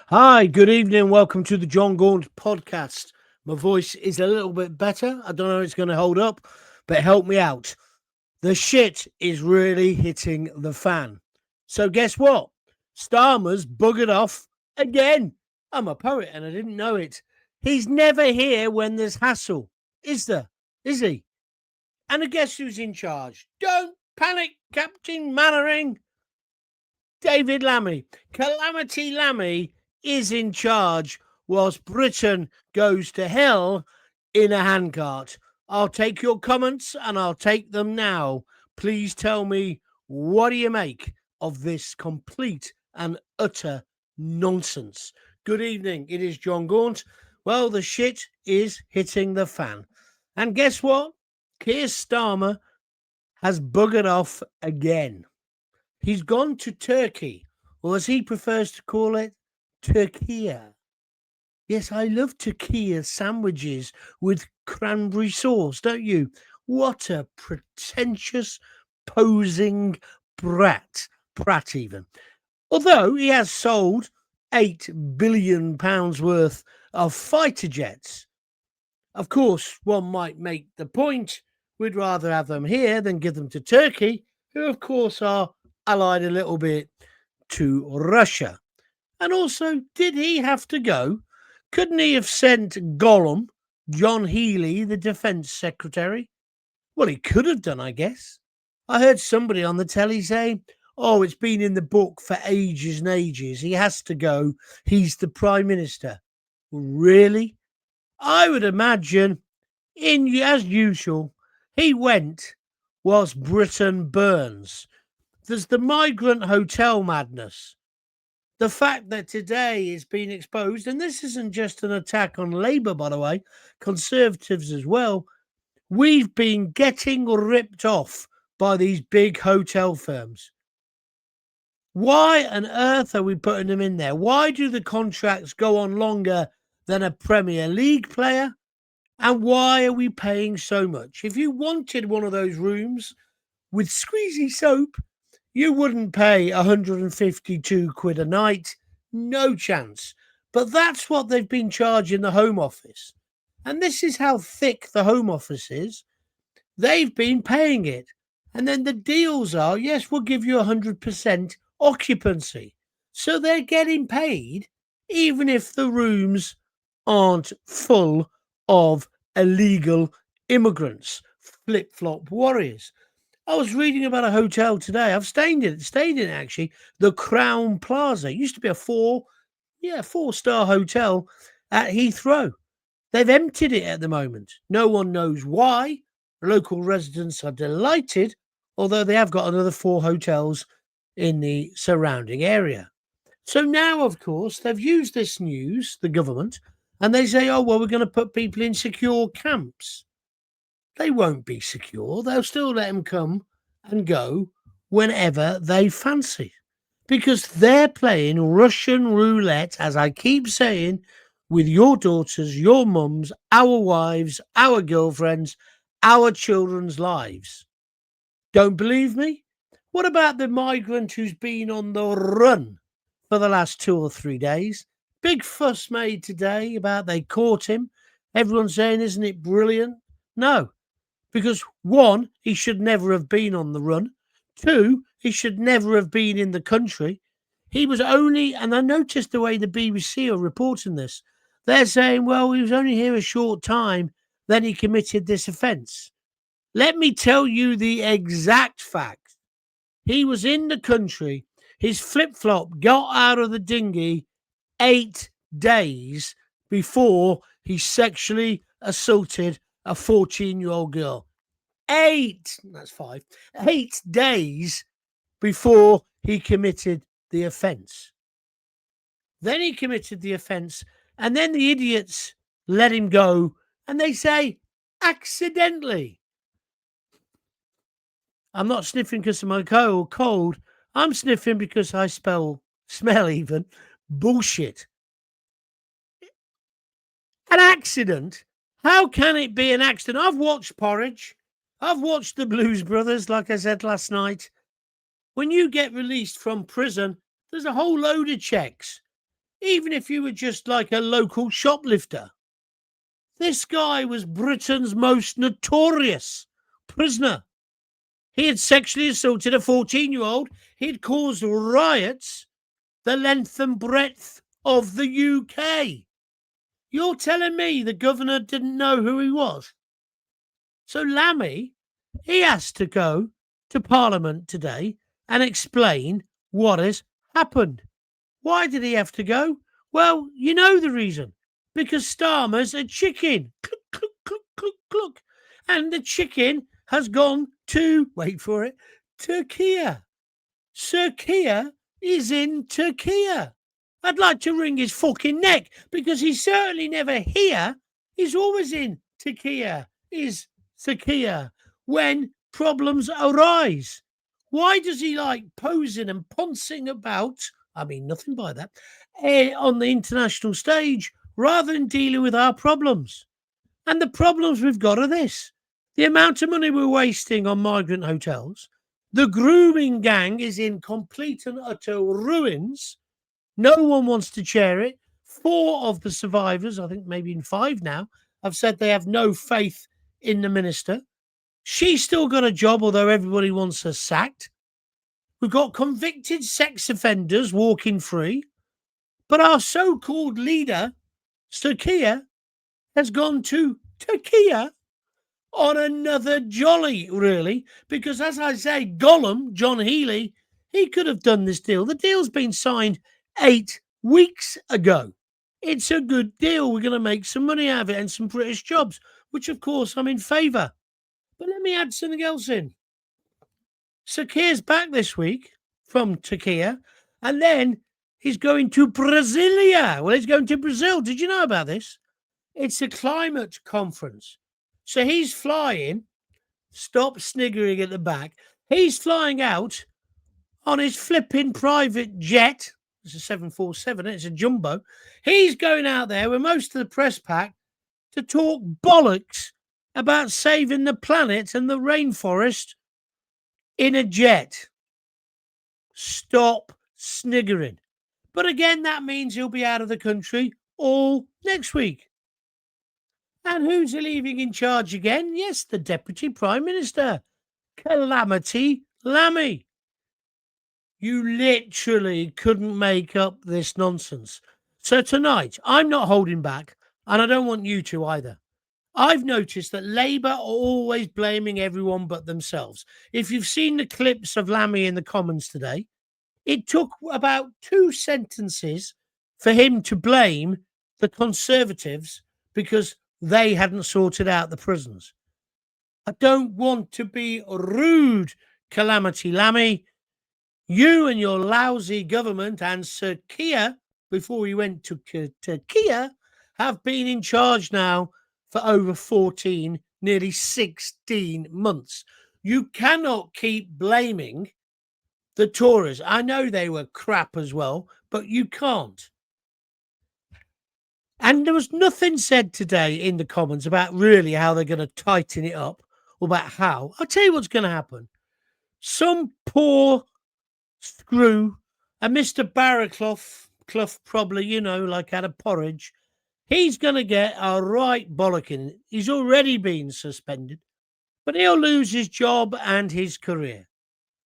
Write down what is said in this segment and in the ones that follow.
Hi, good evening. Welcome to the Jon Gaunt podcast. My voice is a little bit better. I don't know if it's going to hold up, but help me out. The shit is really hitting the fan. So, guess what? Starmer's buggered off again. I'm a poet and I didn't know it. He's never here when there's hassle. Is there? Is he? And guess who's in charge? Don't panic, Captain Mannering. David Lammy. Calamity Lammy is in charge whilst Britain goes to hell in a handcart. I'll take your comments and I'll take them now. Please tell me, what do you make of this complete and utter nonsense? Good evening. It is Jon Gaunt. Well, the shit is hitting the fan. And guess what? Keir Starmer has buggered off again. He's gone to Turkey, or as he prefers to call it, Turkey. Yes, I love Turkey sandwiches with cranberry sauce, don't you? What a pretentious, posing brat. Prat, even. Although he has sold £8 billion worth of fighter jets. Of course, one might make the point we'd rather have them here than give them to Turkey, who, of course, are allied a little bit to Russia. And also, did he have to go? Couldn't he have sent Gollum, John Healey, the Defence Secretary? Well, he could have done, I guess. I heard somebody on the telly say, oh, it's been in the book for ages and ages. He has to go. He's the Prime Minister. Really? I would imagine, as usual, he went whilst Britain burns. There's the migrant hotel madness. The fact that today is being exposed, and this isn't just an attack on Labour, by the way, Conservatives as well. We've been getting ripped off by these big hotel firms. Why on earth are we putting them in there? Why do the contracts go on longer than a Premier League player? And why are we paying so much? If you wanted one of those rooms with squeezy soap, you wouldn't pay 152 quid a night. No chance. But that's what they've been charging the Home Office. And this is how thick the Home Office is. They've been paying it. And then the deals are, yes, we'll give you 100% occupancy. So they're getting paid even if the rooms aren't full of illegal immigrants, flip-flop warriors. I was reading about a hotel today. I've stayed in it actually. The Crown Plaza. It used to be a four-star hotel at Heathrow. They've emptied it at the moment. No one knows why. Local residents are delighted, although they have got another 4 hotels in the surrounding area. So now, of course, they've used this news, the government, and they say, oh, well, we're going to put people in secure camps. They won't be secure. They'll still let them come and go whenever they fancy, because they're playing Russian roulette, as I keep saying, with your daughters, your mums, our wives, our girlfriends, our children's lives. Don't believe me? What about the migrant who's been on the run for the last 2 or 3 days? Big fuss made today about they caught him. Everyone's saying, isn't it brilliant? No, because 1, he should never have been on the run. 2, he should never have been in the country. He was only, and I noticed the way the BBC are reporting this, they're saying, well, he was only here a short time, then he committed this offence. Let me tell you the exact fact. He was in the country, his flip-flop got out of the dinghy 8 days before he sexually assaulted a 14-year-old girl. 8 days before he committed the offence. Then he committed the offence, and then the idiots let him go, and they say, accidentally. I'm not sniffing because of my cold. I'm sniffing because I smell even bullshit. An accident? How can it be an accident? I've watched Porridge. I've watched the Blues Brothers, like I said last night. When you get released from prison, there's a whole load of checks. even if you were just like a local shoplifter. This guy was Britain's most notorious prisoner. He had sexually assaulted a 14-year-old. He'd caused riots the length and breadth of the UK. You're telling me the governor didn't know who he was? So Lammy, he has to go to Parliament today and explain what has happened. Why did he have to go? Well, you know the reason. Because Starmer's a chicken. Cluck, cluck, cluck, cluck, cluck. And the chicken has gone to, wait for it, Turkey. Sir Keir is in Turkey. I'd like to wring his fucking neck because he's certainly never here. He's always in Turkey. Is Sir Keir when problems arise. Why does he like posing and poncing about? I mean, nothing by that, on the international stage rather than dealing with our problems. And the problems we've got are this. The amount of money we're wasting on migrant hotels. The Grooming-gang is in complete and utter ruins. No one wants to chair it. 4 of the survivors, I think maybe in 5 now, have said they have no faith in the minister. She's still got a job, although everybody wants her sacked. We've got convicted sex offenders walking free. But our so-called leader, Sir Keir, has gone to Turkey on another jolly, really, because as I say, Gollum, John Healey, he could have done this deal. The deal's been signed 8 weeks ago. It's a good deal. We're going to make some money out of it and some British jobs, which, of course, I'm in favour. But let me add something else in. Sir Keir's back this week from Turkey, and then he's going to Brasilia. Well, he's going to Brazil. Did you know about this? It's a climate conference. So he's flying. Stop sniggering at the back. He's flying out on his flipping private jet. It's a 747. It's a jumbo. He's going out there with most of the press pack to talk bollocks about saving the planet and the rainforest in a jet. Stop sniggering. But again, that means he'll be out of the country all next week. And who's leaving in charge again? Yes, the Deputy Prime Minister, Calamity Lammy. You literally couldn't make up this nonsense. So tonight, I'm not holding back, and I don't want you to either. I've noticed that Labour are always blaming everyone but themselves. If you've seen the clips of Lammy in the Commons today, it took about 2 sentences for him to blame the Conservatives because they hadn't sorted out the prisons. I don't want to be rude, Calamity Lammy. You and your lousy government and Sir Keir, before he went to Turkey, have been in charge now for over 14, nearly 16 months. You cannot keep blaming the Tories. I know they were crap as well, but you can't. And there was nothing said today in the Commons about really how they're going to tighten it up or about how. I'll tell you what's going to happen. Some poor screw, and Mr. Barraclough, probably, you know, like out of porridge, he's going to get a right bollocking. He's already been suspended, but he'll lose his job and his career.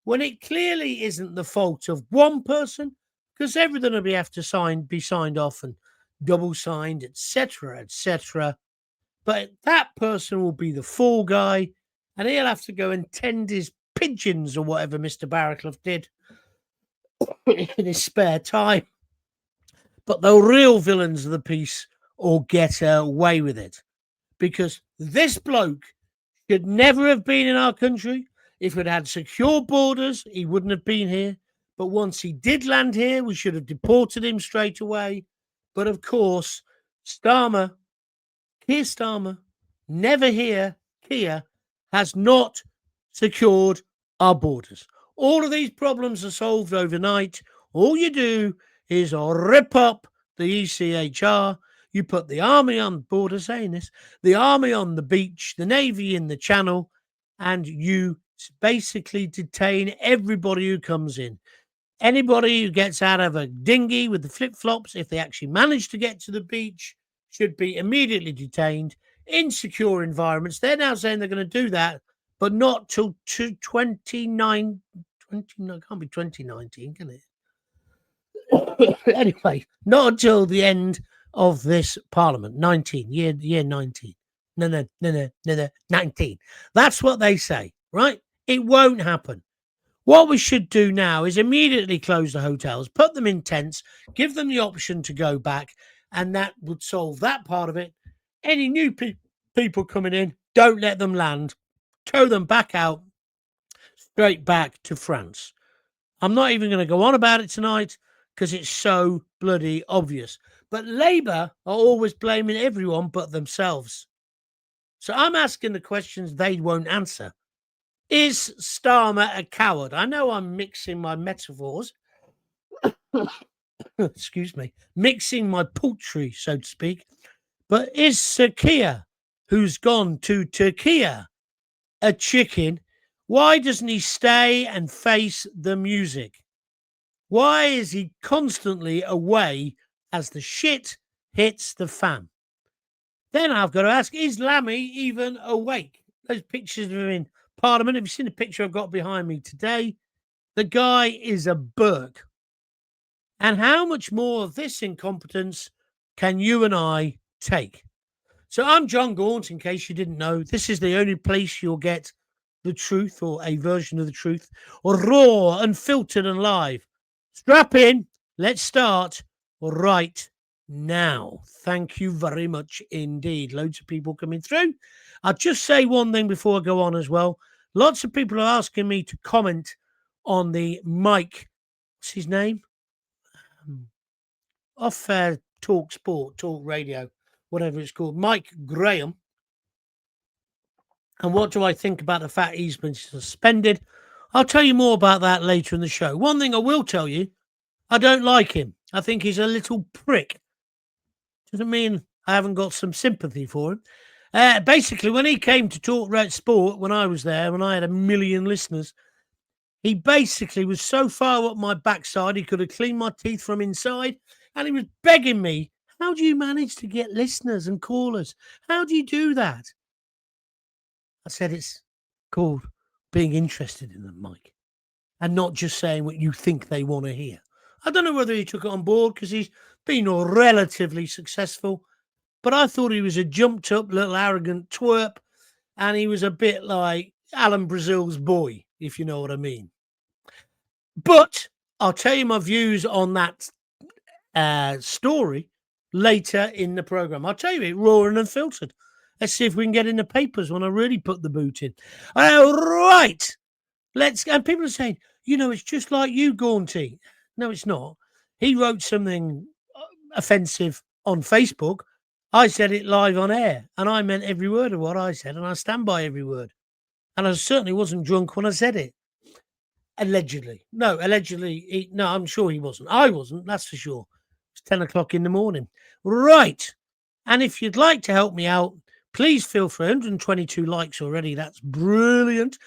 When it clearly isn't the fault of one person, because everything will have to be signed off and double signed, etc., etc. But that person will be the fall guy, and he'll have to go and tend his pigeons or whatever Mr. Barraclough did in his spare time. But the real villains of the piece will get away with it, because this bloke should never have been in our country. If we'd had secure borders, he wouldn't have been here. But once he did land here, we should have deported him straight away. But of course, Starmer, Keir Starmer, never here, Keir, has not secured our borders. All of these problems are solved overnight. All you do is rip up the ECHR. You put the army on the border, saying this, the army on the beach, the navy in the channel, and you basically detain everybody who comes in. Anybody who gets out of a dinghy with the flip-flops, if they actually manage to get to the beach, should be immediately detained in secure environments. They're now saying they're going to do that, but not till 29, can't be 2019, can it? Anyway, not until the end of this parliament, 19, year 19. No, 19. That's what they say, right? It won't happen. What we should do now is immediately close the hotels, put them in tents, give them the option to go back, and that would solve that part of it. Any new people coming in, don't let them land. Tow them back out, straight back to France. I'm not even going to go on about it tonight because it's so bloody obvious. But Labour are always blaming everyone but themselves. So I'm asking the questions they won't answer. Is Starmer a coward? I know I'm mixing my metaphors. Excuse me. Mixing my poultry, so to speak. But is Sir Keir, who's gone to Turkey, a chicken? Why doesn't he stay and face the music? Why is he constantly away as the shit hits the fan? Then I've got to ask, is Lammy even awake? Those pictures of him in Parliament. Have you seen the picture I've got behind me today? The guy is a Burke. And how much more of this incompetence can you and I take? So I'm Jon Gaunt, in case you didn't know. This is the only place you'll get the truth, or a version of the truth, or raw, unfiltered and live. Strap in. Let's start right now. Thank you very much indeed. Loads of people coming through. I'll just say one thing before I go on as well. Lots of people are asking me to comment on the Mike, what's his name? Off Talk Sport, Talk Radio, whatever it's called, Mike Graham. And what do I think about the fact he's been suspended? I'll tell you more about that later in the show. One thing I will tell you, I don't like him. I think he's a little prick. Doesn't mean I haven't got some sympathy for him. Basically, when he came to Talk Red Sport, when I was there, when I had 1 million listeners, he basically was so far up my backside, he could have cleaned my teeth from inside, and he was begging me, how do you manage to get listeners and callers? How do you do that? I said, it's called being interested in them, Mike, and not just saying what you think they want to hear. I don't know whether he took it on board because he's been relatively successful, but I thought he was a jumped up little arrogant twerp, and he was a bit like Alan Brazil's boy, if you know what I mean. But I'll tell you my views on that story later in the program. I'll tell you it raw and unfiltered. Let's see if we can get in the papers when I really put the boot in. Right. And people are saying, it's just like you, Gaunty. No, it's not. He wrote something offensive on Facebook. I said it live on air, and I meant every word of what I said, and I stand by every word. And I certainly wasn't drunk when I said it. Allegedly. No, allegedly. No, I'm sure he wasn't. I wasn't, that's for sure. It's 10 o'clock in the morning. Right. And if you'd like to help me out, please feel free. 122 likes already. That's brilliant.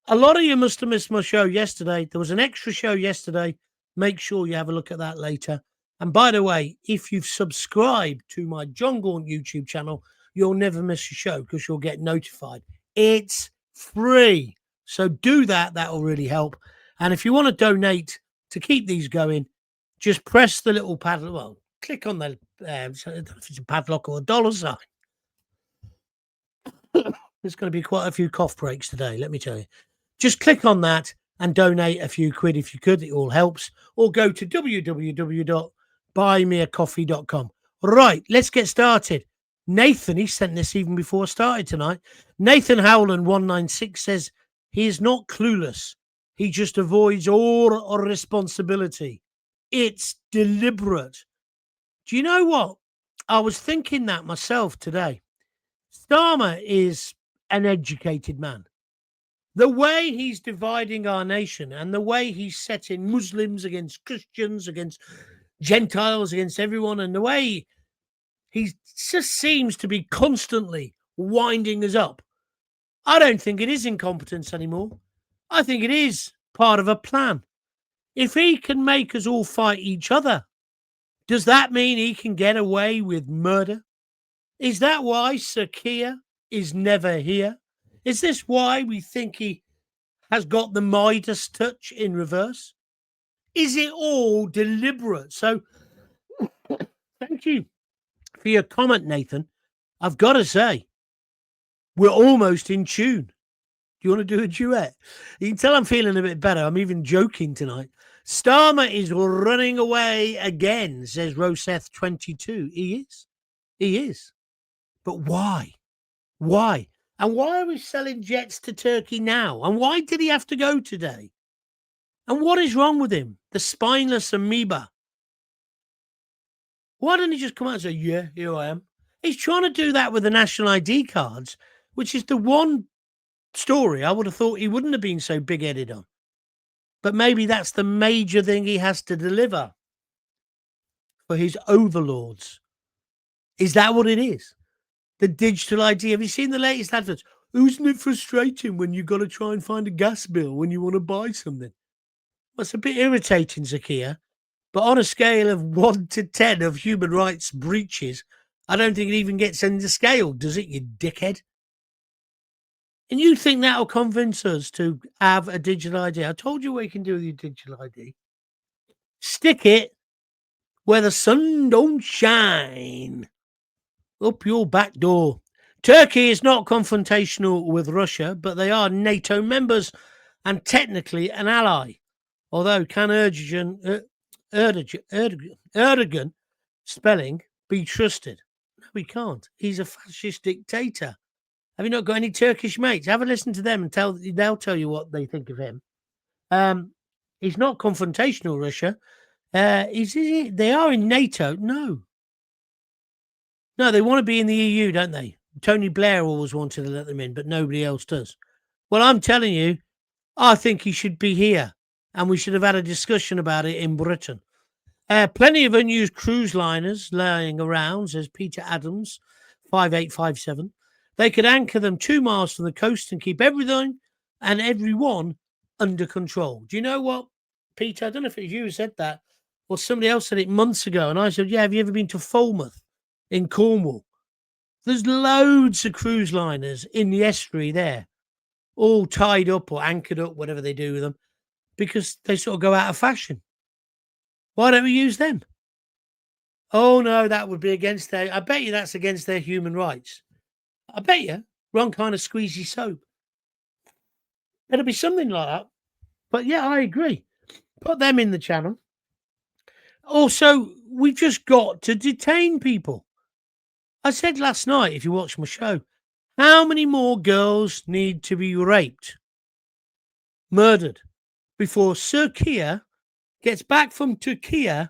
A lot of you must have missed my show yesterday. There was an extra show yesterday. Make sure you have a look at that later. And by the way, if you've subscribed to my Jon Gaunt YouTube channel, you'll never miss a show because you'll get notified. It's free. So do that. That will really help. And if you want to donate to keep these going, just press the little padlock. Well, click on the, I don't know if it's a padlock or a dollar sign. There's going to be quite a few cough breaks today, let me tell you. Just click on that and donate a few quid if you could. It all helps. Or go to www.buymeacoffee.com. Right, let's get started. Nathan, he sent this even before I started tonight. Nathan Howland 196 says, he is not clueless. He just avoids all responsibility. It's deliberate. Do you know what? I was thinking that myself today. Starmer is an educated man. The way he's dividing our nation and the way he's setting Muslims against Christians, against Gentiles, against everyone, and the way he just seems to be constantly winding us up. I don't think it is incompetence anymore. I think it is part of a plan. If he can make us all fight each other, does that mean he can get away with murder? Is that why Sir Keir is never here? Is this why we think he has got the Midas touch in reverse? Is it all deliberate? So, thank you for your comment, Nathan. I've got to say, we're almost in tune. Do you want to do a duet? You can tell I'm feeling a bit better. I'm even joking tonight. Starmer is running away again, says Roseth22. He is. He is. But why? Why? And why are we selling jets to Turkey now? And why did he have to go today? And what is wrong with him? The spineless amoeba. Why don't he just come out and say, yeah, here I am? He's trying to do that with the national ID cards, which is the one story I would have thought he wouldn't have been so big-headed on. But maybe that's the major thing he has to deliver for his overlords. Is that what it is? The digital ID. Have you seen the latest adverts? Isn't it frustrating when you've got to try and find a gas bill when you want to buy something? Well, it's a bit irritating, Zakia. But on a scale of 1 to 10 of human rights breaches, I don't think it even gets in the scale, does it, you dickhead? And you think that'll convince us to have a digital ID? I told you what you can do with your digital ID. Stick it where the sun don't shine. Up your back door. Turkey is not confrontational with Russia, but they are NATO members and technically an ally. Although can Erdogan spelling be trusted? No, we can't. He's a fascist dictator. Have you not got any Turkish mates? Have a listen to them and they'll tell you what they think of him. He's not confrontational, Russia. They are in NATO. No, they want to be in the EU, don't they? Tony Blair always wanted to let them in, but nobody else does. Well, I'm telling you, I think he should be here, and we should have had a discussion about it in Britain. Plenty of unused cruise liners laying around, says Peter Adams, 5857. They could anchor them 2 miles from the coast and keep everything and everyone under control. Do you know what, Peter? I don't know if it was you who said that, or somebody else said it months ago, and I said, yeah, have you ever been to Falmouth in Cornwall? There's loads of cruise liners in the estuary there, all tied up or anchored up, whatever they do with them, because they sort of go out of fashion. Why don't we use them? Oh, no, that would be against their... I bet you that's against their human rights. I bet you. Wrong kind of squeezy soap. It'll be something like that. But, yeah, I agree. Put them in the channel. Also, we've just got to detain people. I said last night, if you watched my show, how many more girls need to be raped, murdered, before Sir Keir gets back from Turkey and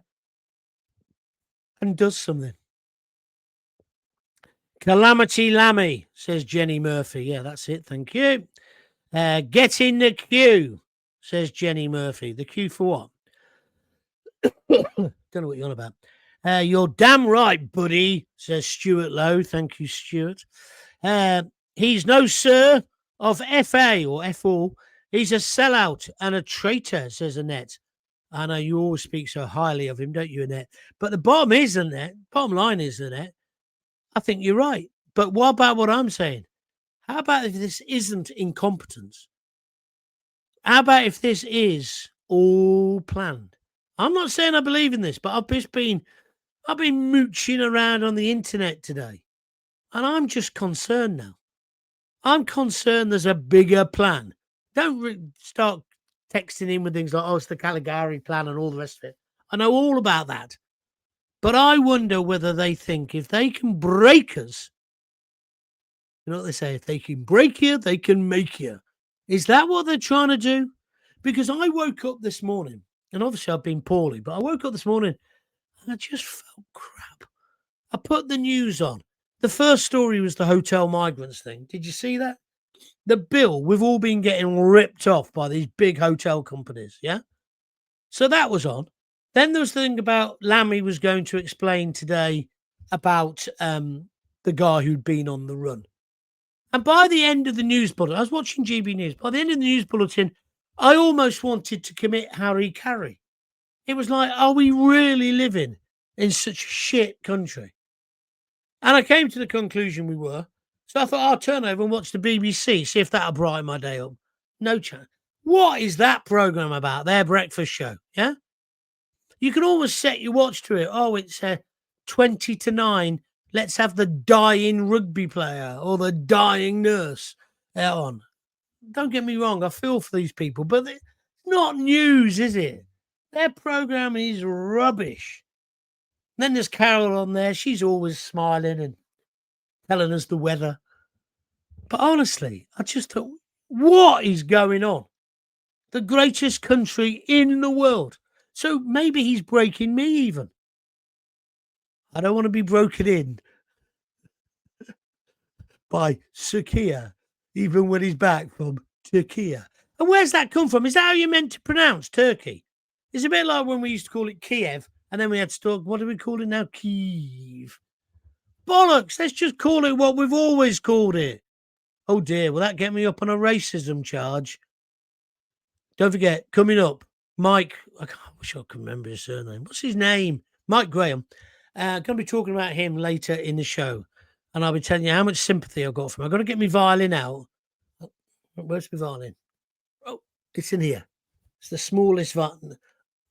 does something? Calamity Lammy, says Jenny Murphy. Yeah, that's it. Thank you. Get in the queue, says Jenny Murphy. The queue for what? Don't know what you're on about. You're damn right, buddy, says Stuart Lowe. Thank you, Stuart. He's no sir of FA or FO. He's a sellout and a traitor, says Annette. I know you always speak so highly of him, don't you, Annette? But the bottom line is, Annette, I think you're right. But what about what I'm saying? How about if this isn't incompetence? How about if this is all planned? I'm not saying I believe in this, but I've been mooching around on the internet today, and I'm just concerned now. I'm concerned there's a bigger plan. Don't start texting in with things like, oh, it's the Caligari plan and all the rest of it. I know all about that. But I wonder whether they think if they can break us, you know what they say, if they can break you, they can make you. Is that what they're trying to do? Because I woke up this morning, and obviously I've been poorly, but I woke up this morning and I just felt crap. I put the news on. The first story was the hotel migrants thing. Did you see that? The bill, we've all been getting ripped off by these big hotel companies, yeah? So that was on. Then there was the thing about Lammy was going to explain today about the guy who'd been on the run. And by the end of the news bulletin, I was watching GB News. By the end of the news bulletin, I almost wanted to commit Harry Carey. It was like, are we really living in such a shit country? And I came to the conclusion we were. So I thought I'll turn over and watch the BBC, see if that'll brighten my day up. No chance. What is that programme about? Their breakfast show, yeah? You can always set your watch to it. Oh, it's 20 to 9. Let's have the dying rugby player or the dying nurse on. Don't get me wrong, I feel for these people, but it's not news, is it? Their programme is rubbish. And then there's Carol on there. She's always smiling and telling us the weather. But honestly, I just thought, what is going on? The greatest country in the world. So maybe he's breaking me even. I don't want to be broken in by Sir Keir, even when he's back from Turkey. And where's that come from? Is that how you're meant to pronounce Turkey? It's a bit like when we used to call it Kiev, and then we had to talk, what do we call it now? Kiev. Bollocks, let's just call it what we've always called it. Oh dear, will that get me up on a racism charge? Don't forget, coming up, Mike, I wish I could remember his surname. What's his name? Mike Graham. Going to be talking about him later in the show. And I'll be telling you how much sympathy I've got for him. I've got to get my violin out. Where's my violin? Oh, it's in here. It's the smallest violin.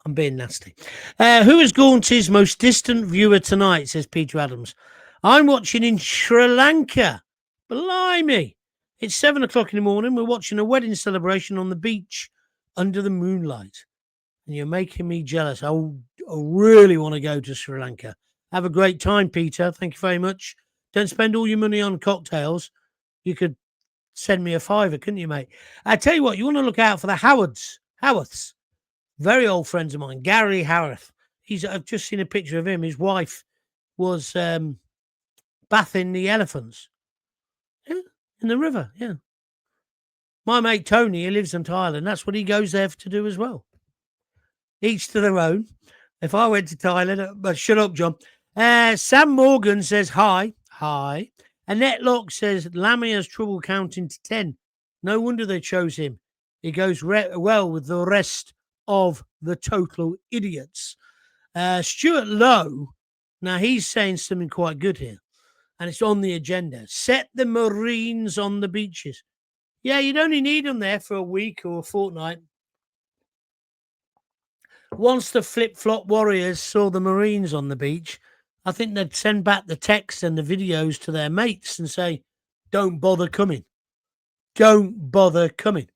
I'm being nasty. Who is Gaunt's most distant viewer tonight, says Peter Adams. I'm watching in Sri Lanka. Blimey. It's 7 o'clock in the morning. We're watching a wedding celebration on the beach under the moonlight. And you're making me jealous. I really want to go to Sri Lanka. Have a great time, Peter. Thank you very much. Don't spend all your money on cocktails. You could send me a fiver, couldn't you, mate? I tell you what, you want to look out for the Howarths. Very old friends of mine. Gary Howarth. I've just seen a picture of him. His wife was bathing the elephants. Yeah, in the river, yeah. My mate Tony, he lives in Thailand. That's what he goes there to do as well. Each to their own. If I went to Thailand, but shut up, John. Sam Morgan says hi. Annette Locke says Lammy has trouble counting to 10. No wonder they chose him. He goes well with the rest of the total idiots. Stuart Lowe, now he's saying something quite good here, and it's on the agenda. Set the Marines on the beaches. Yeah, you'd only need them there for a week or a fortnight. Once the flip-flop warriors saw the Marines on the beach, I think they'd send back the texts and the videos to their mates and say, don't bother coming. Don't bother coming.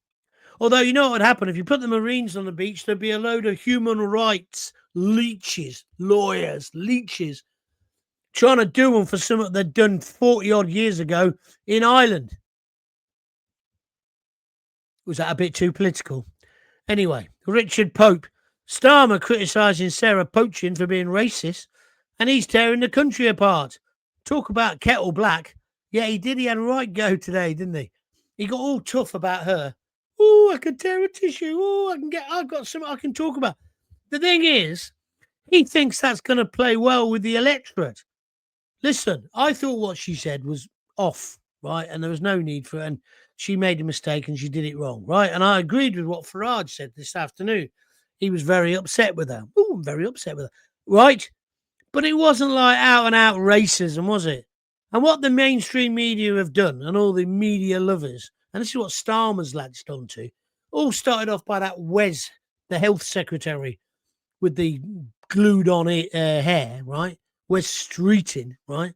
Although, you know what would happen? If you put the Marines on the beach, there'd be a load of human rights leeches, lawyers, trying to do them for something they'd done 40-odd years ago in Ireland. Was that a bit too political? Anyway, Richard Pope. Starmer criticising Sarah Poachin for being racist, and he's tearing the country apart. Talk about kettle black. Yeah, he did. He had a right go today, didn't he? He got all tough about her. Oh, I can tear a tissue. Oh, I've got something I can talk about. The thing is, he thinks that's going to play well with the electorate. Listen, I thought what she said was off, right? And there was no need for it. And she made a mistake and she did it wrong, right? And I agreed with what Farage said this afternoon. He was very upset with her. Oh, I'm very upset with her. Right? But it wasn't like out and out racism, was it? And what the mainstream media have done, and all the media lovers, and this is what Starmer's latched onto, all started off by that Wes, the health secretary, with the glued on hair, right? Wes Streeting, right?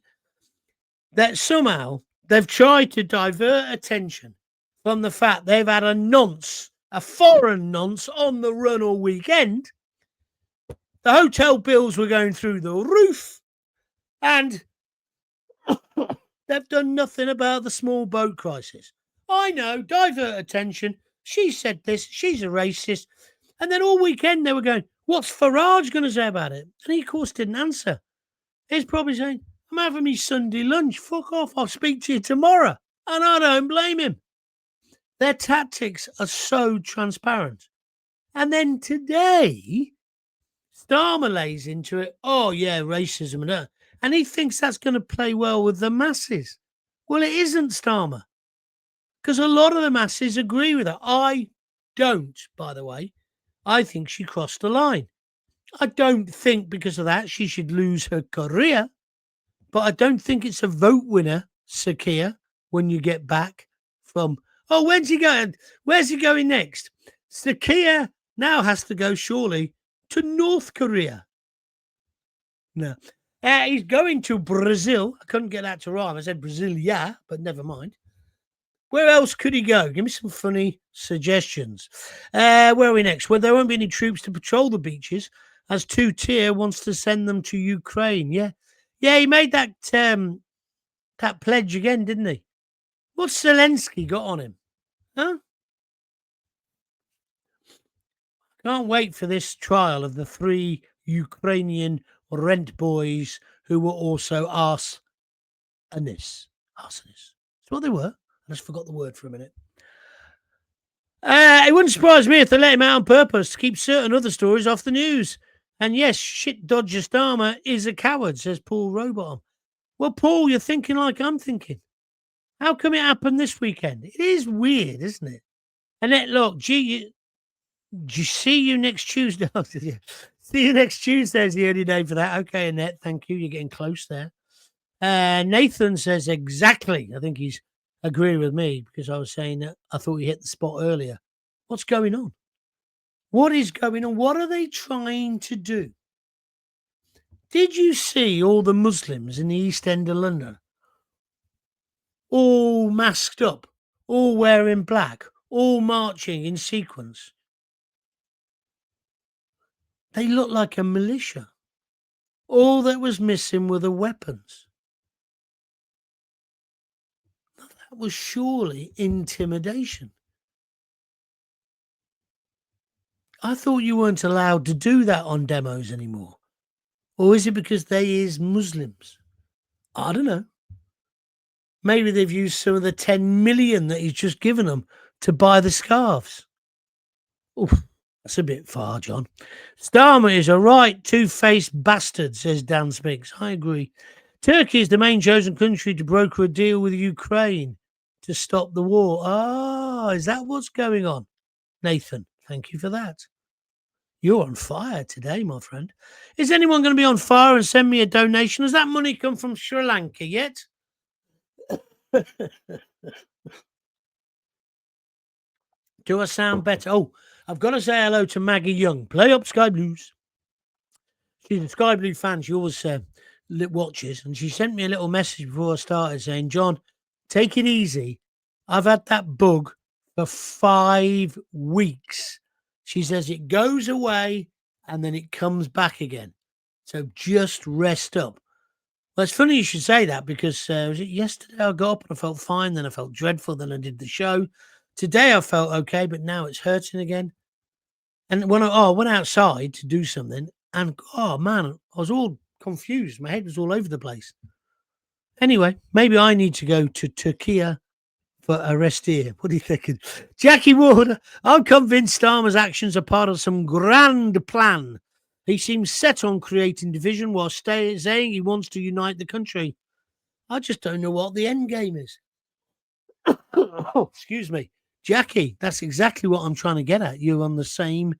That somehow they've tried to divert attention from the fact they've had a foreign nonce on the run all weekend. The hotel bills were going through the roof, and they've done nothing about the small boat crisis. I know, divert attention. She said this, she's a racist. And then all weekend they were going, what's Farage going to say about it? And he, of course, didn't answer. He's probably saying, I'm having me Sunday lunch. Fuck off, I'll speak to you tomorrow. And I don't blame him. Their tactics are so transparent. And then today, Starmer lays into it, oh, yeah, racism and that. And he thinks that's going to play well with the masses. Well, it isn't, Starmer. Because a lot of the masses agree with her. I don't, by the way. I think she crossed the line. I don't think because of that she should lose her career, but I don't think it's a vote winner, Sir Keir, when you get back from, oh, where's he going? Where's he going next? Sir Keir now has to go, surely, to North Korea. No. He's going to Brazil. I couldn't get that to rhyme. I said Brazil, yeah, but never mind. Where else could he go? Give me some funny suggestions. Where are we next? Well, there won't be any troops to patrol the beaches, as Keir wants to send them to Ukraine. Yeah, he made that that pledge again, didn't he? What's Zelensky got on him? Huh? Can't wait for this trial of the 3 Ukrainian rent boys who were also arsonists. That's what they were. I just forgot the word for a minute. It wouldn't surprise me if they let him out on purpose to keep certain other stories off the news. And yes, shit dodger Starmer is a coward, says Paul Robot. Well, Paul, you're thinking like I'm thinking. How come it happened this weekend? It is weird, isn't it? And then, look, see you next Tuesday. See you next Tuesday is the only day for that. Okay, Annette, thank you. You're getting close there. Nathan says exactly. I think he's agreeing with me because I was saying that I thought he hit the spot earlier. What's going on? What is going on? What are they trying to do? Did you see all the Muslims in the East End of London? All masked up, all wearing black, all marching in sequence. They looked like a militia. All that was missing were the weapons. That was surely intimidation. I thought you weren't allowed to do that on demos anymore. Or is it because they is Muslims? I don't know. Maybe they've used some of the 10 million that he's just given them to buy the scarves. Oof, that's a bit far, John. Starmer is a right two-faced bastard, says Dan Smiggs. I agree. Turkey is the main chosen country to broker a deal with Ukraine to stop the war. Ah, is that what's going on? Nathan, thank you for that. You're on fire today, my friend. Is anyone going to be on fire and send me a donation? Has that money come from Sri Lanka yet? Do I sound better? Oh, I've got to say hello to Maggie Young. Play up Sky Blues. She's a Sky Blue fan. She always watches. And she sent me a little message before I started saying, John, take it easy. I've had that bug for 5 weeks. She says it goes away and then it comes back again. So just rest up. Well, it's funny you should say that because was it yesterday I got up and I felt fine, then I felt dreadful, then I did the show. Today I felt okay, but now it's hurting again. And when I went outside to do something, and oh man, I was all confused. My head was all over the place. Anyway, maybe I need to go to Turkey for a rest here. What are you thinking? Jackie Ward, I'm convinced Starmer's actions are part of some grand plan. He seems set on creating division while saying he wants to unite the country. I just don't know what the end game is. Oh, excuse me. Jackie, that's exactly what I'm trying to get at. You're on the same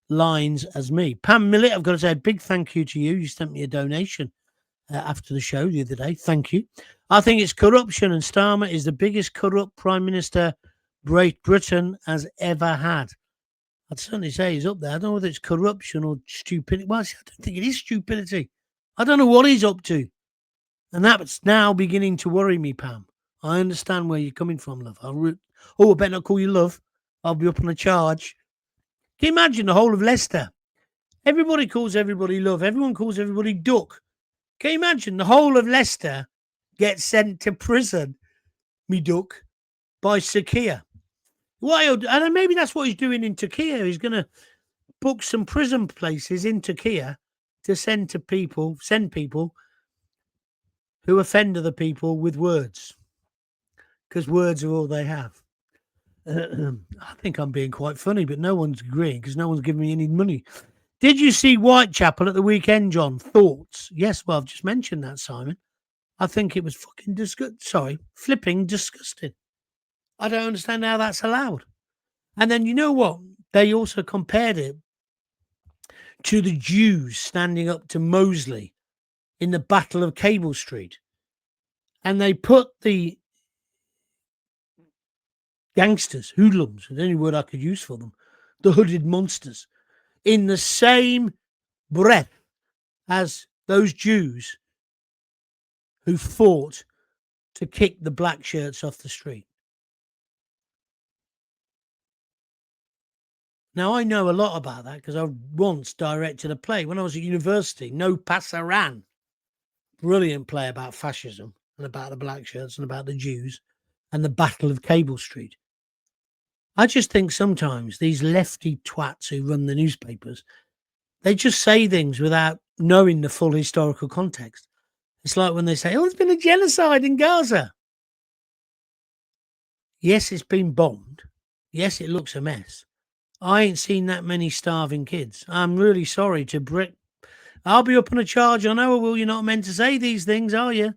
lines as me. Pam Millett, I've got to say a big thank you to you. You sent me a donation after the show the other day. Thank you. I think it's corruption, and Starmer is the biggest corrupt Prime Minister Great Britain has ever had. I'd certainly say he's up there. I don't know whether it's corruption or stupidity. Well, I don't think it is stupidity. I don't know what he's up to. And that's now beginning to worry me, Pam. I understand where you're coming from, love. I better not call you love. I'll be up on a charge. Can you imagine the whole of Leicester? Everybody calls everybody love. Everyone calls everybody duck. Can you imagine the whole of Leicester gets sent to prison, me duck, by Sir Keir? And maybe that's what he's doing in Turkey. He's going to book some prison places in Turkey to send people who offend other people with words, because words are all they have. I think I'm being quite funny, but no one's agreeing because no one's giving me any money. Did you see Whitechapel at the weekend, John? Thoughts? Yes, well, I've just mentioned that, Simon. I think it was flipping disgusting. I don't understand how that's allowed. And then you know what? They also compared it to the Jews standing up to Mosley in the Battle of Cable Street. And they put the gangsters, hoodlums, the only word I could use for them, the hooded monsters, in the same breath as those Jews who fought to kick the black shirts off the street. Now, I know a lot about that because I once directed a play when I was at university, No Pasaran. Brilliant play about fascism and about the black shirts and about the Jews and the Battle of Cable Street. I just think sometimes these lefty twats who run the newspapers, they just say things without knowing the full historical context. It's like when they say, oh, there's been a genocide in Gaza. Yes, it's been bombed. Yes, it looks a mess. I ain't seen that many starving kids. I'm really sorry to Brit. I'll be up on a charge. I know I will. You're not meant to say these things, are you?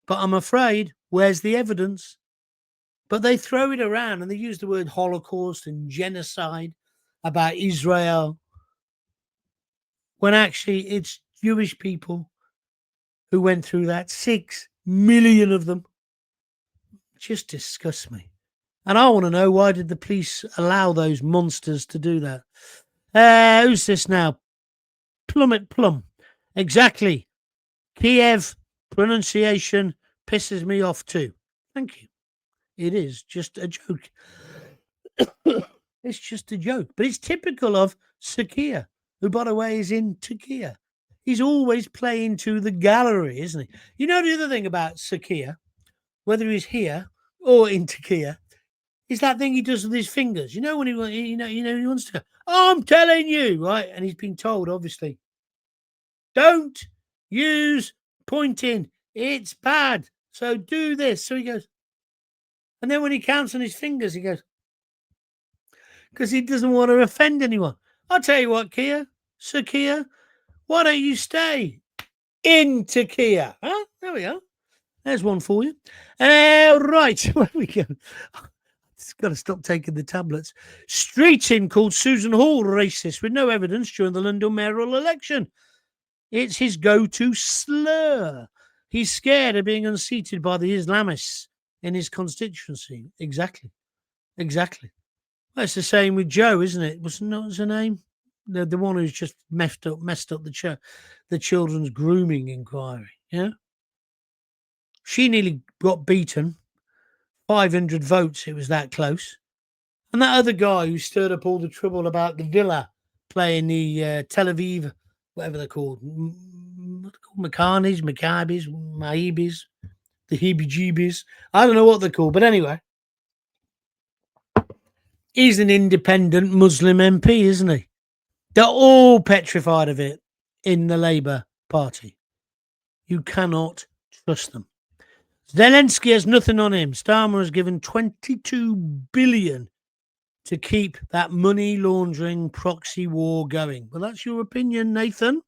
But I'm afraid, where's the evidence? But they throw it around and they use the word Holocaust and genocide about Israel, when actually it's Jewish people who went through that. 6 million of them. It just disgusts me. And I want to know, why did the police allow those monsters to do that? Who's this now? Plum. Exactly. Kiev pronunciation pisses me off too. Thank you. It is just a joke. It's just a joke. But it's typical of Keir, who, by the way, is in Keir. He's always playing to the gallery, isn't he? You know, the other thing about Keir, whether he's here or in Keir, is that thing he does with his fingers. You know, when he wants to go, oh, I'm telling you, right? And he's been told, obviously, don't use pointing. It's bad. So do this. So he goes. And then when he counts on his fingers, he goes, because he doesn't want to offend anyone. I'll tell you what, Keir, why don't you stay in Keir? Huh? There we go. There's one for you. Right, where we go? It's got to stop taking the tablets. Streeting called Susan Hall racist with no evidence during the London mayoral election. It's his go-to slur. He's scared of being unseated by the Islamists in his constituency. Exactly. Well, it's the same with Joe, isn't it? What's her name? The one who's just messed up the children's grooming inquiry. Yeah, she nearly got beaten. 500 votes. It was that close. And that other guy who stirred up all the trouble about the Villa playing the Tel Aviv, whatever they're called, Maccabees, Maibis, the heebie-jeebies. I don't know what they're called, but anyway. He's an independent Muslim MP, isn't he? They're all petrified of it in the Labour Party. You cannot trust them. Zelensky has nothing on him. Starmer has given 22 billion to keep that money laundering proxy war going. Well, that's your opinion, Nathan.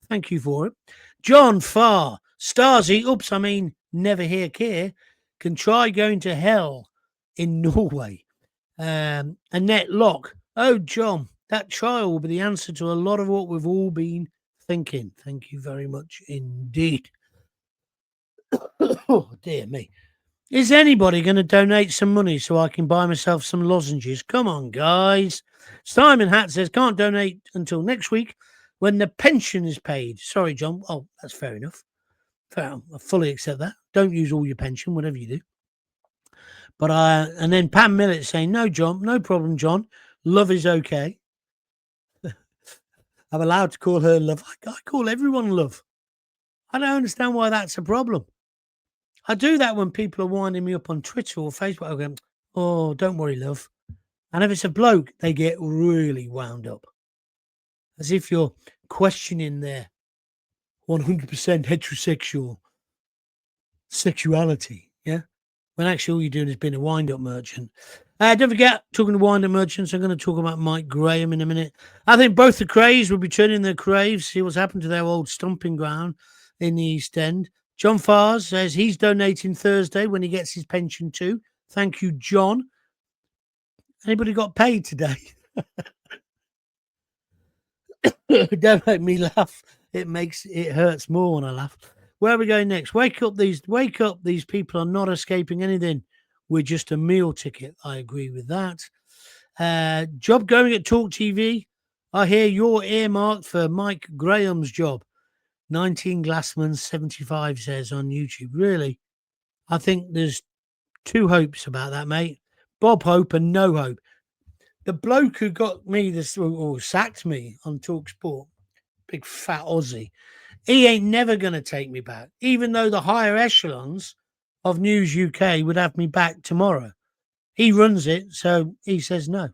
Thank you for it. John Farr, Stasi, never hear Keir, can try going to hell in Norway. Annette Locke, oh, John, that trial will be the answer to a lot of what we've all been thinking. Thank you very much indeed. Oh, dear me. Is anybody going to donate some money so I can buy myself some lozenges? Come on, guys. Simon Hatt says, can't donate until next week when the pension is paid. Sorry, John. Oh, that's fair enough. I fully accept that. Don't use all your pension, whatever you do. But and then Pam Millett saying, no, John, no problem, John. Love is okay. I'm allowed to call her love. I call everyone love. I don't understand why that's a problem. I do that when people are winding me up on Twitter or Facebook. I go, oh, don't worry, love. And if it's a bloke, they get really wound up. As if you're questioning their 100% heterosexual sexuality, yeah? When actually all you're doing is being a wind-up merchant. Don't forget, talking to wind-up merchants, I'm going to talk about Mike Graham in a minute. I think both the Craves will be turning their Craves, see what's happened to their old stomping ground in the East End. John Farr says he's donating Thursday when he gets his pension too. Thank you, John. Anybody got paid today? Don't make me laugh. It hurts more when I laugh. Where are we going next? Wake up! These people are not escaping anything. We're just a meal ticket. I agree with that. Job going at Talk TV. I hear you're earmarked for Mike Graham's job. 19 Glassman 75 says on YouTube. Really? I think there's two hopes about that, mate. Bob Hope and no hope. The bloke who got me this or sacked me on Talk Sport, big fat Aussie, he ain't never going to take me back, even though the higher echelons of News UK would have me back tomorrow. He runs it, so he says no.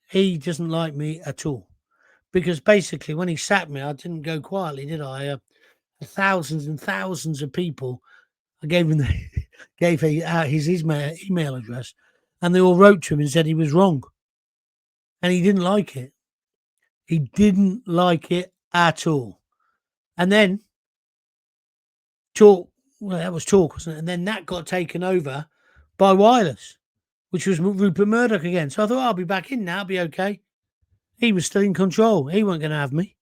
He doesn't like me at all. Because basically, when he sacked me, I didn't go quietly, did I? Thousands and thousands of people, I gave him his email address, and they all wrote to him and said he was wrong. And he didn't like it. He didn't like it at all. And then that was Talk, wasn't it? And then that got taken over by Wireless, which was Rupert Murdoch again. So I thought, I'll be back in now, I'll be okay. He was still in control. He wasn't going to have me.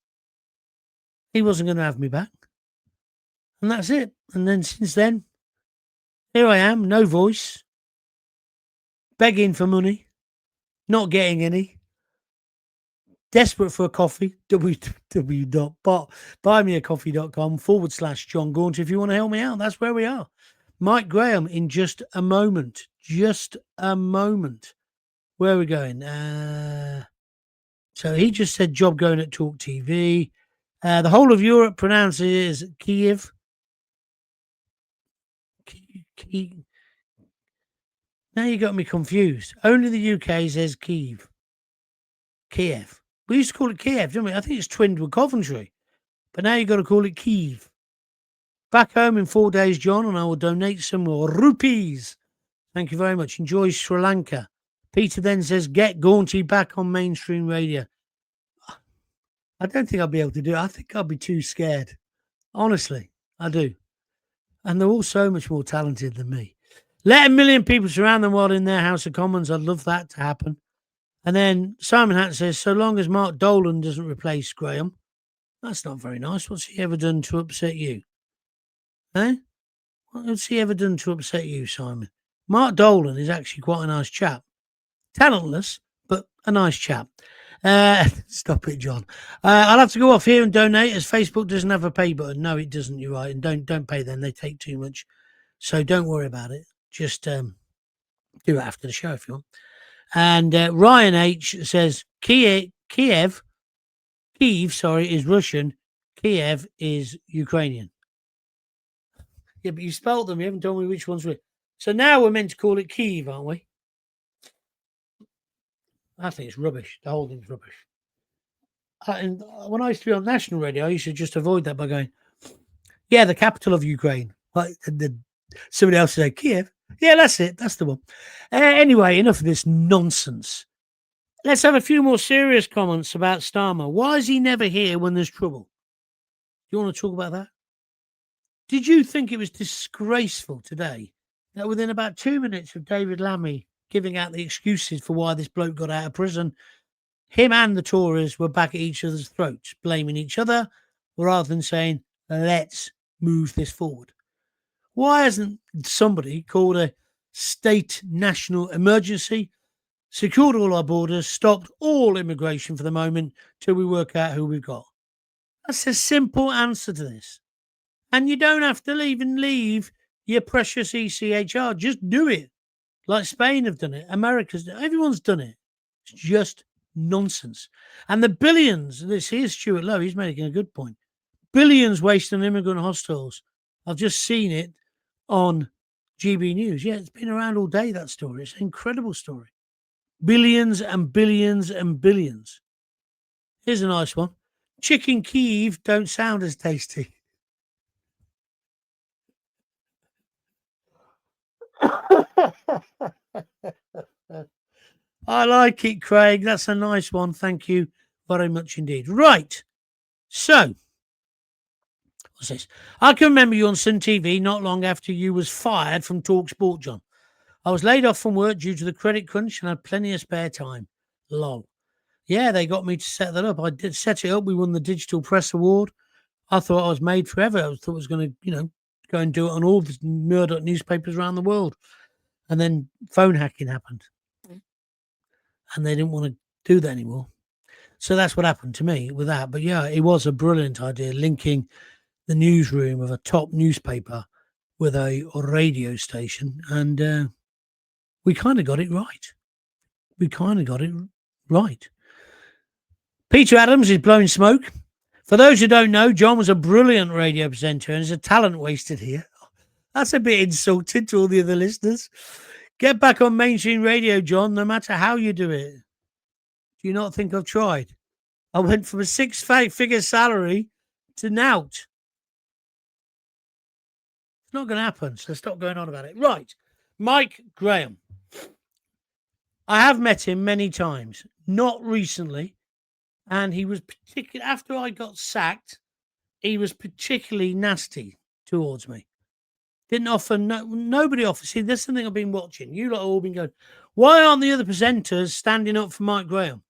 He wasn't going to have me back. And that's it. And then since then, here I am, no voice, begging for money, not getting any, desperate for a coffee, www.buymeacoffee.com/Jon Gaunt if you want to help me out. That's where we are. Mike Graham in just a moment. Just a moment. Where are we going? So he just said job going at Talk TV. The whole of Europe pronounces Kiev. Now you got me confused. Only the UK says Kiev. Kiev. We used to call it Kiev, didn't we? I think it's twinned with Coventry. But now you've got to call it Kiev. Back home in 4 days, John, and I will donate some more rupees. Thank you very much. Enjoy Sri Lanka. Peter then says, get Gaunty back on mainstream radio. I don't think I'll be able to do it. I think I'll be too scared. Honestly, I do. And they're all so much more talented than me. Let 1 million people surround them while in their House of Commons. I'd love that to happen. And then Simon Hatt says, so long as Mark Dolan doesn't replace Graham. That's not very nice. What's he ever done to upset you? Eh? What's he ever done to upset you, Simon? Mark Dolan is actually quite a nice chap. Talentless, but a nice chap. Stop it, John. I'll have to go off here and donate as Facebook doesn't have a pay button. No, it doesn't. You're right. And don't pay them. They take too much. So don't worry about it. Just do it after the show if you want. And Ryan H says Kiev is Russian. Kiev is Ukrainian. Yeah, but you spelled them. You haven't told me which one's which. So now we're meant to call it Kiev, aren't we? I think it's rubbish. The whole thing's rubbish. And when I used to be on national radio, I used to just avoid that by going, yeah, the capital of Ukraine. Like somebody else said, Kiev. Yeah, that's it. That's the one. Anyway, enough of this nonsense. Let's have a few more serious comments about Starmer. Why is he never here when there's trouble? Do you want to talk about that? Did you think it was disgraceful today that within about 2 minutes of David Lammy giving out the excuses for why this bloke got out of prison, him and the Tories were back at each other's throats, blaming each other rather than saying, let's move this forward? Why hasn't somebody called a state national emergency, secured all our borders, stopped all immigration for the moment till we work out who we've got? That's a simple answer to this. And you don't have to even leave your precious ECHR. Just do it. Like Spain have done it. America's done it. Everyone's done it. It's just nonsense. And the billions, here's Stuart Lowe, he's making a good point. Billions wasted on immigrant hostels. I've just seen it on GB News. Yeah, it's been around all day, that story. It's an incredible story. Billions and billions and billions. Here's a nice one. Chicken Kiev don't sound as tasty. I like it, Craig. That's a nice one. Thank you very much indeed. Right. So, what's this? I can remember you on Sun TV not long after you was fired from Talk Sport, John. I was laid off from work due to the credit crunch and had plenty of spare time. Lol. Yeah, they got me to set that up. I did set it up. We won the Digital Press Award. I thought I was made forever. I thought I was going to, go and do it on all the Murdoch newspapers around the world. And then phone hacking happened. And they didn't want to do that anymore. So that's what happened to me with that. But yeah, it was a brilliant idea, linking the newsroom of a top newspaper with a radio station. And we kind of got it right. Peter Adams is blowing smoke. For those who don't know, Jon was a brilliant radio presenter and is a talent wasted here. That's a bit insulting to all the other listeners. Get back on mainstream radio, Jon, no matter how you do it. Do you not think I've tried? I went from a 6-figure salary to nout. It's not going to happen, so stop going on about it. Right, Mike Graham. I have met him many times, not recently. And he was particularly, after I got sacked, he was particularly nasty towards me. Didn't offer, nobody offers. See, this is the thing I've been watching. You lot have all been going, why aren't the other presenters standing up for Mike Graham?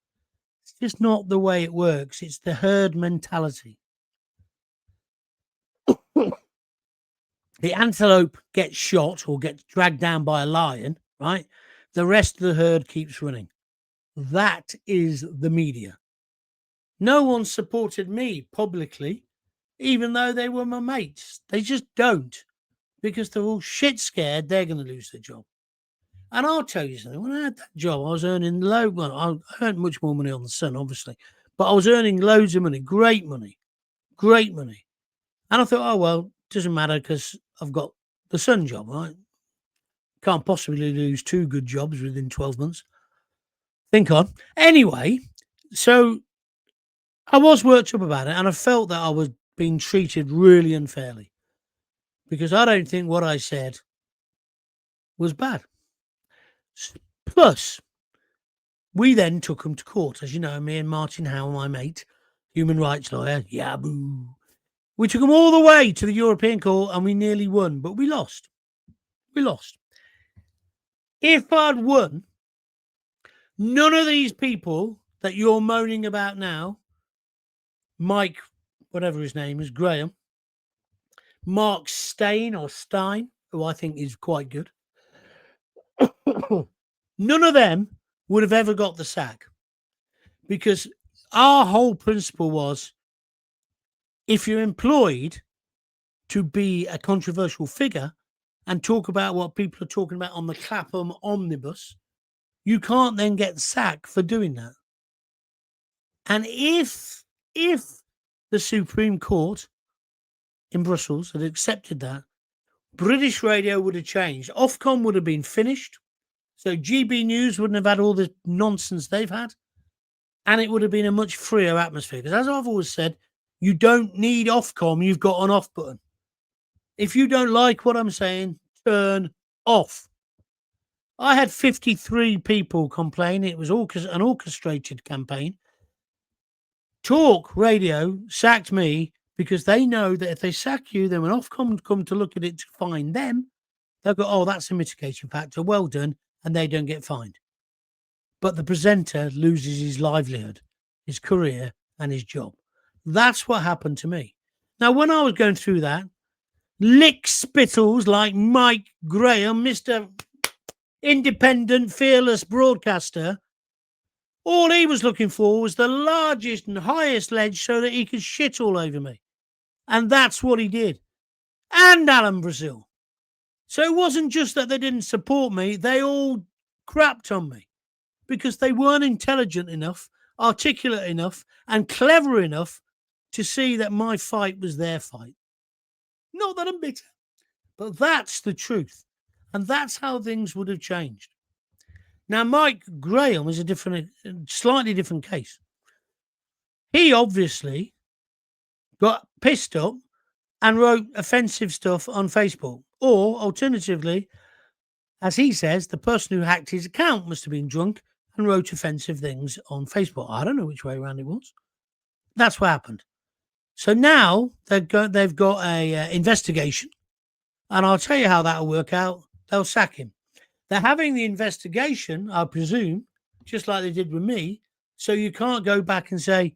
It's just not the way it works. It's the herd mentality. The antelope gets shot or gets dragged down by a lion, right? The rest of the herd keeps running. That is the media. No one supported me publicly, even though they were my mates. They just don't, because they're all shit scared they're going to lose their job. And I'll tell you something. When I had that job, I was earning I earned much more money on the Sun, obviously, but I was earning loads of money, great money. And I thought, oh, well, doesn't matter because I've got the Sun job, right? Can't possibly lose 2 good jobs within 12 months. Think on. Anyway, so I was worked up about it, and I felt that I was being treated really unfairly because I don't think what I said was bad. Plus, we then took them to court. As you know, me and Martin Howe, my mate, human rights lawyer, yaboo. We took them all the way to the European Court and we nearly won, but we lost. If I'd won, none of these people that you're moaning about now, Mike, whatever his name is, Graham, Mark Stein, who I think is quite good, none of them would have ever got the sack, because our whole principle was, if you're employed to be a controversial figure and talk about what people are talking about on the Clapham omnibus, you can't then get sacked for doing that. And if the Supreme Court in Brussels had accepted that, British radio would have changed. Ofcom would have been finished. So GB News wouldn't have had all the nonsense they've had. And it would have been a much freer atmosphere. Because as I've always said, you don't need Ofcom. You've got an off button. If you don't like what I'm saying, turn off. I had 53 people complain. It was an orchestrated campaign. Talk Radio sacked me because they know that if they sack you, then when Ofcom come to look at it to find them, they'll go, oh, that's a mitigating factor. Well done. And they don't get fined. But the presenter loses his livelihood, his career, and his job. That's what happened to me. Now, when I was going through that, lick spittles like Mike Graham, Mr. Independent, fearless broadcaster, all he was looking for was the largest and highest ledge so that he could shit all over me. And that's what he did. And Alan Brazil. So it wasn't just that they didn't support me, they all crapped on me because they weren't intelligent enough, articulate enough, and clever enough to see that my fight was their fight. Not that I'm bitter, but that's the truth. And that's how things would have changed. Now, Mike Graham is a slightly different case. He obviously got pissed up and wrote offensive stuff on Facebook. Or, alternatively, as he says, the person who hacked his account must have been drunk and wrote offensive things on Facebook. I don't know which way around it was. That's what happened. So now they've got a investigation, and I'll tell you how that'll work out. They'll sack him. They're having the investigation, I presume, just like they did with me. So you can't go back and say,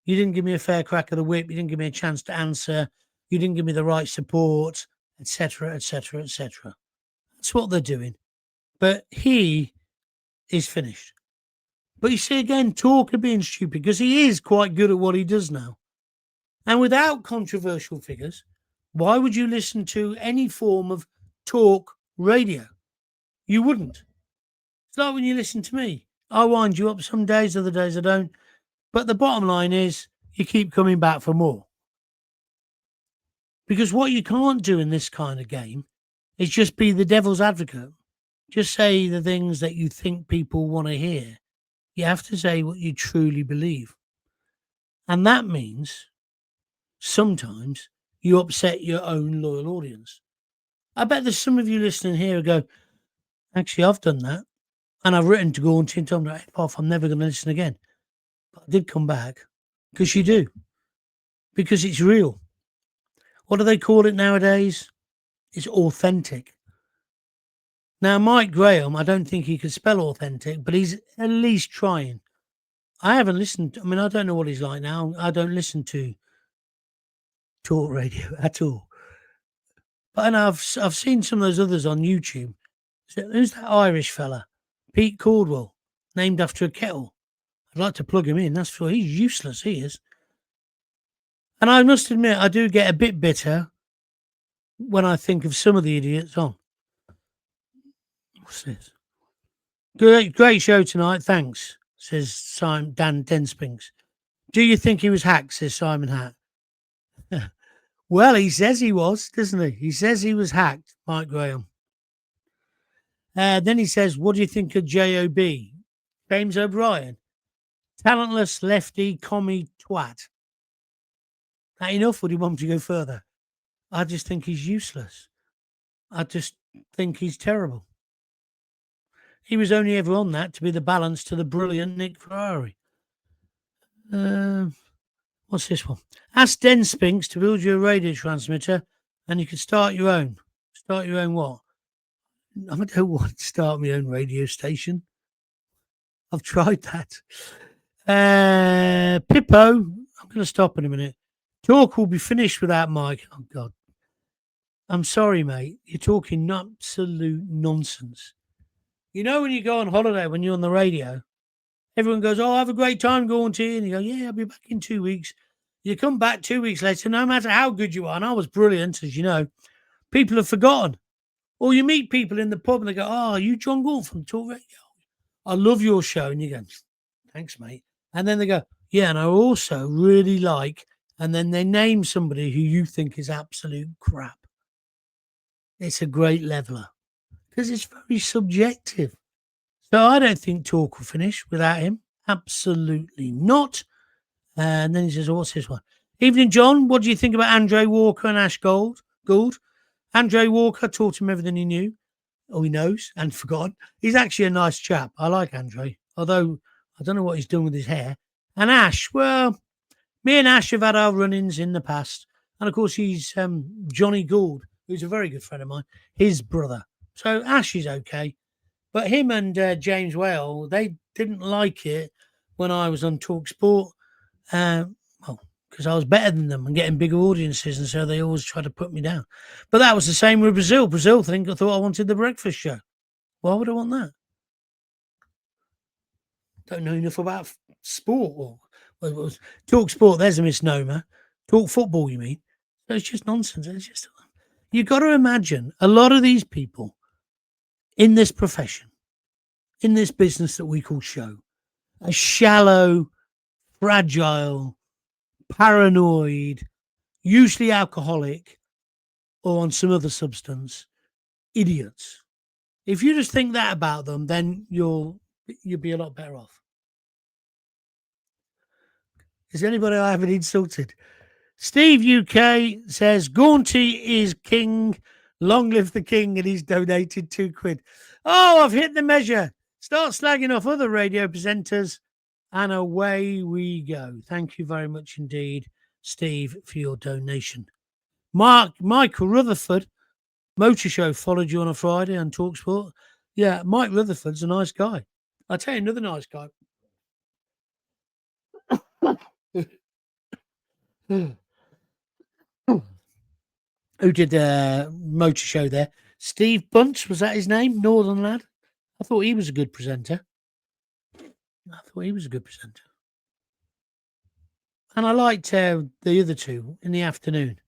you didn't give me a fair crack of the whip, you didn't give me a chance to answer, you didn't give me the right support, etc., etc., etc. That's what they're doing. But he is finished. But you see, again, talk of being stupid, because he is quite good at what he does now. And without controversial figures, why would you listen to any form of talk radio? You wouldn't. It's like when you listen to me. I wind you up some days, other days I don't. But the bottom line is you keep coming back for more. Because what you can't do in this kind of game is just be the devil's advocate. Just say the things that you think people want to hear. You have to say what you truly believe. And that means sometimes you upset your own loyal audience. I bet there's some of you listening here who go, actually, I've done that. And I've written to Gaunt and told them, off, I'm never going to listen again. But I did come back, because you do. Because it's real. What do they call it nowadays? It's authentic. Now, Mike Graham, I don't think he could spell authentic, but he's at least trying. I haven't listened. I mean, I don't know what he's like now. I don't listen to talk radio at all. But and I've seen some of those others on YouTube. So, who's that Irish fella? Pete Caldwell, named after a kettle. I'd like to plug him in. That's for he's useless. He is. And I must admit, I do get a bit bitter when I think of some of the idiots on. What's this? Great show tonight. Thanks, says Dan Denspinks. Do you think he was hacked, says Simon Hatt. Well, he says he was, doesn't he? He says he was hacked, Mike Graham. Then he says, what do you think of J.O.B.? James O'Brien. Talentless lefty commie twat. That enough? Would you want me to go further? I just think he's useless. I just think he's terrible. He was only ever on that to be the balance to the brilliant Nick Ferrari. What's this one? Ask Denspinks to build you a radio transmitter and you can start your own. Start your own what? I don't want to start my own radio station. I've tried that. Pippo, I'm going to stop in a minute. Talk will be finished without Mike. Oh, God. I'm sorry, mate. You're talking absolute nonsense. You know when you go on holiday, when you're on the radio, everyone goes, oh, have a great time going to you. And you go, yeah, I'll be back in 2 weeks. You come back 2 weeks later, no matter how good you are, and I was brilliant, as you know, people have forgotten. Or you meet people in the pub and they go, oh, are you Jon Gaunt from Talk Radio? I love your show. And you go, thanks, mate. And then they go, yeah, and I also really like, and then they name somebody who you think is absolute crap. It's a great leveler because it's very subjective. So I don't think Talk will finish without him. Absolutely not. And then he says, oh, what's this one? Evening, John. What do you think about Andre Walker and Ash Gould? Andre Walker taught him everything he knew, or he knows, and forgot. He's actually a nice chap. I like Andre, although I don't know what he's done with his hair. And Ash, well, me and Ash have had our run-ins in the past. And, of course, he's Johnny Gould, who's a very good friend of mine, his brother. So Ash is okay. But him and James Whale, they didn't like it when I was on TalkSport. Because I was better than them and getting bigger audiences, and so they always try to put me down. But that was the same with Brazil. Brazil thought I wanted the breakfast show. Why would I want that? Don't know enough about sport. Talk sport, there's a misnomer. Talk football, you mean? So it's just nonsense. You've got to imagine a lot of these people in this profession, in this business that we call show, are shallow, fragile, paranoid, usually alcoholic or on some other substance, idiots. If you just think that about them, then you'll be a lot better off. Is there anybody I haven't insulted? Steve UK says, Gaunty is king. Long live the king, and he's donated £2. Oh, I've hit the measure. Start slagging off other radio presenters, and away we go. Thank you very much indeed, Steve, for your donation. Michael Rutherford, Motor Show, followed you on a Friday on TalkSport. Yeah, Mike Rutherford's a nice guy. I'll tell you another nice guy. Who did the motor show there? Steve Bunce, was that his name? Northern lad. I thought he was a good presenter. And I liked the other two in the afternoon.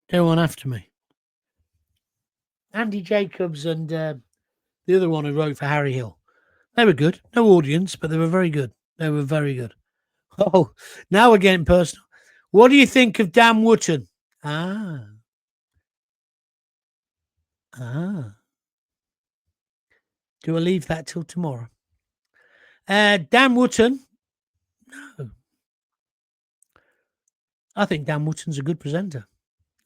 They were on after me. Andy Jacobs and the other one who wrote for Harry Hill. They were good. No audience, but they were very good. Oh, now we're getting personal. What do you think of Dan Wootton? Ah. Do I leave that till tomorrow? Dan Wootton. No. I think Dan Wootton's a good presenter.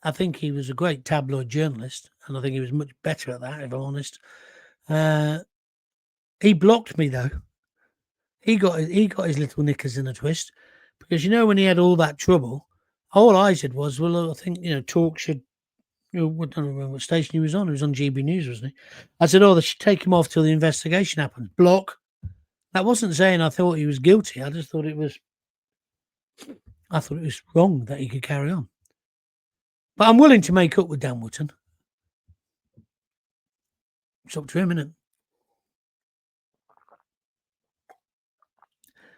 I think he was a great tabloid journalist, and I think he was much better at that, if I'm honest. He blocked me, though. He got his little knickers in a twist, because, when he had all that trouble, all I said was, well, I think, talk should, I don't know what station he was on. He was on GB News, wasn't he? I said, they should take him off till the investigation happens. Block. That wasn't saying I thought he was guilty. I just thought it was wrong that he could carry on. But I'm willing to make up with Dan Wootton. It's up to him, innit?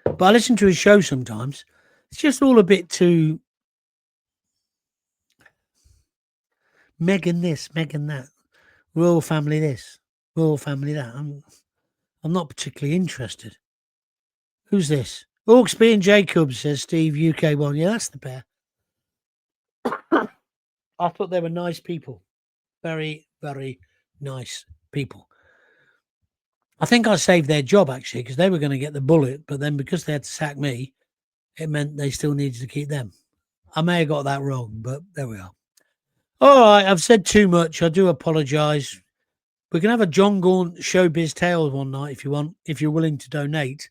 But I listen to his show sometimes. It's just all a bit too Meghan this, Meghan that, royal family this, royal family that. I'm not particularly interested. Who's this? Hawksby and Jacobs, says Steve, UK1. Yeah, that's the pair. I thought they were nice people. Very, very nice people. I think I saved their job, actually, because they were going to get the bullet, but then because they had to sack me, it meant they still needed to keep them. I may have got that wrong, but there we are. All right, I've said too much. I do apologise. We can have a Jon Gaunt Showbiz Tales one night if you want, if you're willing to donate.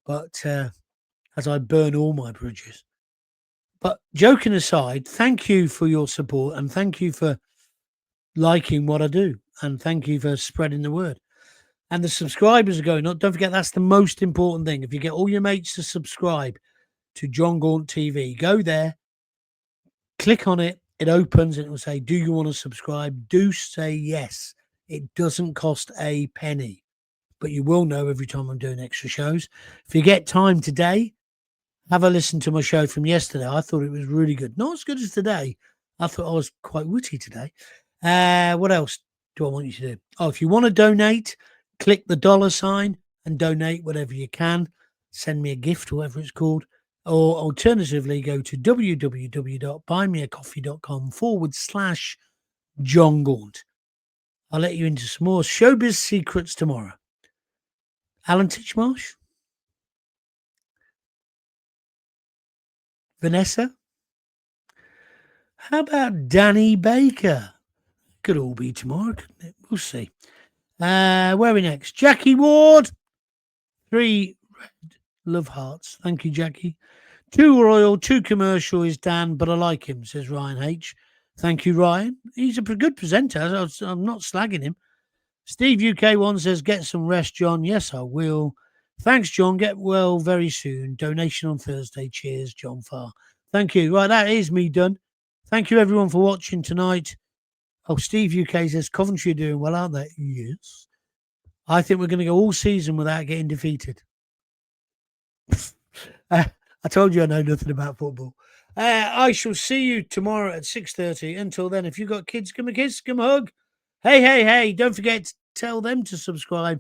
But as I burn all my bridges. But joking aside, thank you for your support and thank you for liking what I do. And thank you for spreading the word. And the subscribers are going up. Don't forget, that's the most important thing. If you get all your mates to subscribe to Jon Gaunt TV, go there, click on it, it opens and it will say, do you want to subscribe? Do say yes. It doesn't cost a penny, but you will know every time I'm doing extra shows. If you get time today, have a listen to my show from yesterday. I thought it was really good. Not as good as today. I thought I was quite witty today. What else do I want you to do? Oh, if you want to donate, click the $ and donate whatever you can. Send me a gift, whatever it's called. Or alternatively, go to www.buymeacoffee.com/Jon Gaunt. I'll let you into some more showbiz secrets tomorrow. Alan Titchmarsh? Vanessa? How about Danny Baker? Could all be tomorrow, couldn't it? We'll see. Where are we next? Jackie Ward. 3 red love hearts. Thank you, Jackie. 2 royal, 2 commercial is Dan, but I like him, says Ryan H. Thank you, Ryan. He's a good presenter. I'm not slagging him. Steve UK1 says, get some rest, John. Yes, I will. Thanks, John. Get well very soon. Donation on Thursday. Cheers, John Farr. Thank you. Right, that is me done. Thank you, everyone, for watching tonight. Oh, Steve UK says, Coventry are doing well, aren't they? Yes. I think we're going to go all season without getting defeated. I told you I know nothing about football. I shall see you tomorrow at 6:30. Until then, if you've got kids, give them a kiss, give them a hug. Hey, don't forget to tell them to subscribe.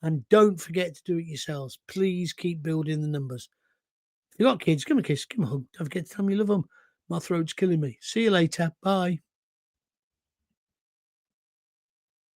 And don't forget to do it yourselves. Please keep building the numbers. If you've got kids, give them a kiss, give them a hug. Don't forget to tell them you love them. My throat's killing me. See you later. Bye.